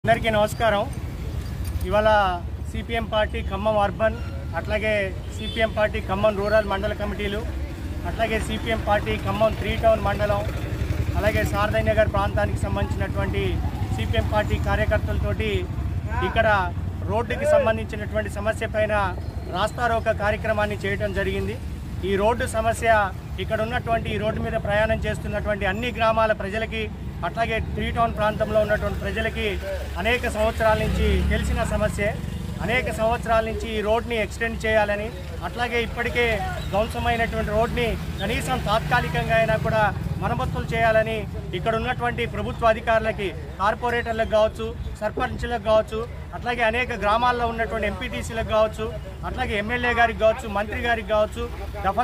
అందరికీ నమస్కారం। ఇవాళ సిపిఎం పార్టీ ఖమ్మం అర్బన్ అట్లాగే సిపిఎం పార్టీ ఖమ్మం రూరల్ మండల కమిటీలు అట్లాగే సిపిఎం పార్టీ ఖమ్మం 3 టౌన్ మండలం అలాగే శారదాయి నగర్ ప్రాంతానికి సంబంధించినటువంటి సిపిఎం పార్టీ కార్యకర్తలతోటి ఇక్కడ రోడ్డుకి సంబంధించినటువంటి సమస్య పైన రాస్తారోక కార్యక్రమాన్ని చేయడం జరిగింది। ఈ రోడ్డు సమస్య ఇక్కడ ఉన్నటువంటి ఈ రోడ్డు మీద ప్రయాణం చేస్తున్నటువంటి అన్ని గ్రామాల ప్రజలకి అట్లాగే 3 టౌన్ ప్రాంతంలో ఉన్నటువంటి ప్రజలకి అనేక సంవత్సరాల నుంచి తెలిసిన సమస్య। అనేక సంవత్సరాల నుంచి ఈ రోడ్ని ఎక్స్టెండ్ చేయాలని అట్లాగే ఇప్పటికే ధ్వంసమైనటువంటి రోడ్ని కనీసం తాత్కాలికంగా అయినా కూడా మరమ్మతులు చేయాలని ఇక్కడ ఉన్నటువంటి ప్రభుత్వ అధికారులకి కార్పొరేటర్లకు కావచ్చు సర్పంచ్లకు కావచ్చు అట్లాగే అనేక గ్రామాల్లో ఉన్నటువంటి ఎంపీటీసీలకు కావచ్చు అట్లాగే ఎమ్మెల్యే గారికి కావచ్చు మంత్రి గారికి కావచ్చు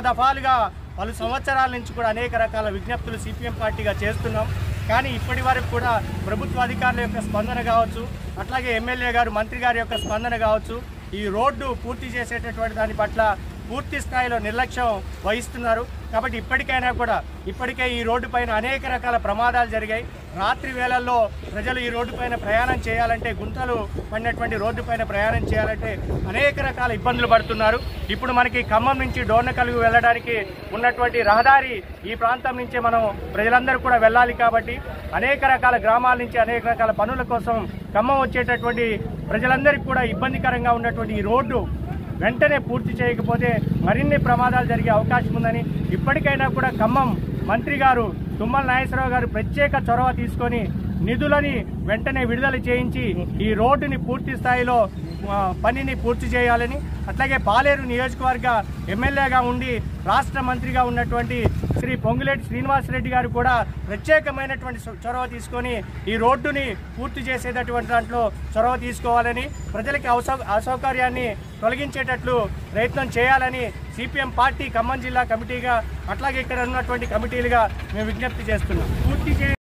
దఫాలుగా పలు సంవత్సరాల నుంచి కూడా అనేక రకాల విజ్ఞప్తులు సిపిఎం పార్టీగా చేస్తున్నాం। కానీ ఇప్పటి వరకు కూడా ప్రభుత్వ అధికారుల యొక్క స్పందన కావచ్చు అట్లాగే ఎమ్మెల్యే గారు మంత్రి గారి యొక్క స్పందన కావచ్చు ఈ రోడ్డు పూర్తి చేసేటటువంటి దాని పట్ల పూర్తి స్థాయిలో నిర్లక్ష్యం వహిస్తున్నారు। కాబట్టి ఇప్పటికైనా కూడా ఇప్పటికే ఈ రోడ్డు పైన అనేక రకాల ప్రమాదాలు జరిగాయి। రాత్రి వేళల్లో ప్రజలు ఈ రోడ్డు పైన ప్రయాణం చేయాలంటే గుంతలు పడినటువంటి రోడ్డు పైన ప్రయాణం చేయాలంటే అనేక రకాల ఇబ్బందులు పడుతున్నారు। ఇప్పుడు మనకి ఖమ్మం నుంచి డోర్నకల్లు వెళ్ళడానికి ఉన్నటువంటి రహదారి ఈ ప్రాంతం నుంచే మనం ప్రజలందరూ కూడా వెళ్ళాలి కాబట్టి అనేక రకాల గ్రామాల నుంచి అనేక రకాల పనుల కోసం ఖమ్మం వచ్చేటటువంటి ప్రజలందరికీ కూడా ఇబ్బందికరంగా ఉన్నటువంటి ఈ రోడ్డు వెంటనే పూర్తి చేయకపోతే మరిన్ని ప్రమాదాలు జరిగే అవకాశం ఉందని ఇప్పటికైనా కూడా ఖమ్మం మంత్రి గారు తుమ్మల నాగేశ్వరరావు గారు ప్రత్యేక చొరవ తీసుకొని నిధులని వెంటనే విడుదల చేయించి ఈ రోడ్డుని పూర్తి స్థాయిలో పనిని పూర్తి చేయాలని అట్లాగే పాలేరు నియోజకవర్గ ఎమ్మెల్యేగా ఉండి రాష్ట్ర మంత్రిగా ఉన్నటువంటి శ్రీ పొంగులేటి శ్రీనివాసరెడ్డి గారు కూడా ప్రత్యేకమైనటువంటి చొరవ తీసుకొని ఈ రోడ్డుని పూర్తి చేసేటటువంటి దాంట్లో చొరవ తీసుకోవాలని ప్రజలకి అసౌకర్యాన్ని తొలగించేటట్లు ప్రయత్నం చేయాలని సిపిఎం పార్టీ ఖమ్మం జిల్లా కమిటీగా అట్లాగే ఇక్కడ ఉన్నటువంటి కమిటీలుగా మేము విజ్ఞప్తి చేస్తున్నాం। పూర్తి